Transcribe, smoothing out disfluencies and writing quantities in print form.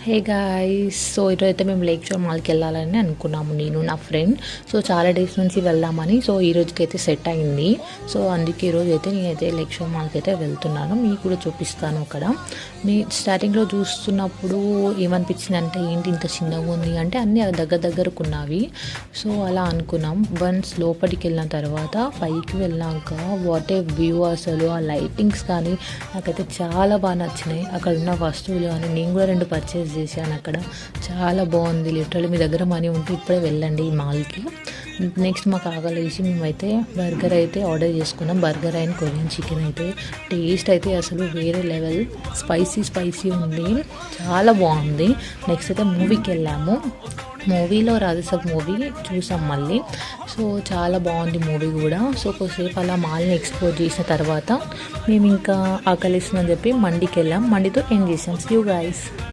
Hey guys, so ఈరోజైతే మేము lake షోర్ మాల్కి వెళ్ళాలని అనుకున్నాము, నేను నా ఫ్రెండ్. సో చాలా డేస్ నుంచి వెళ్దామని, సో ఈ రోజుకైతే సెట్ అయింది. సో అందుకే ఈరోజు అయితే నేనైతే లేక్ షోర్ మాల్కి అయితే వెళ్తున్నాను. మీకు కూడా చూపిస్తాను. అక్కడ మీ స్టార్టింగ్లో చూస్తున్నప్పుడు ఏమనిపించింది అంటే, ఏంటి ఇంత చిన్నగా ఉంది అంటే అన్నీ దగ్గరకు ఉన్నవి. సో అలా అనుకున్నాం. వన్స్ లోపలికి వెళ్ళిన తర్వాత పైకి వెళ్ళాక వాట్ ఏ వ్యూ, అసలు ఆ లైటింగ్స్ కానీ నాకైతే చాలా బాగా నచ్చినాయి. అక్కడ ఉన్న వస్తువులు కానీ నేను కూడా 2 పర్చేస్ చేశాను. అక్కడ చాలా బాగుంది. లిటరల్లీ మీ దగ్గర మనీ ఉంటే ఇప్పుడే వెళ్ళండి ఈ మాల్కి. నెక్స్ట్ మాకు ఆకలేసి మేమైతే బర్గర్ అయితే ఆర్డర్ చేసుకున్నాం. బర్గర్ అండ్ కొరియన్ చికెన్ అయితే టేస్ట్ అయితే అసలు వేరే లెవెల్, స్పైసీ ఉంది, చాలా బాగుంది. నెక్స్ట్ అయితే మూవీకి వెళ్ళాము. మూవీలో రాజసాబ్ మూవీ చూసాం మళ్ళీ. సో చాలా బాగుంది మూవీ కూడా. సో కొద్దిసేపు అలా మాల్ని ఎక్స్ప్లోర్ చేసిన తర్వాత మేము ఇంకా ఆకలిస్తుందని చెప్పి మండికి వెళ్ళాం. మండితో ఎండ్ చేసాం. See you guys.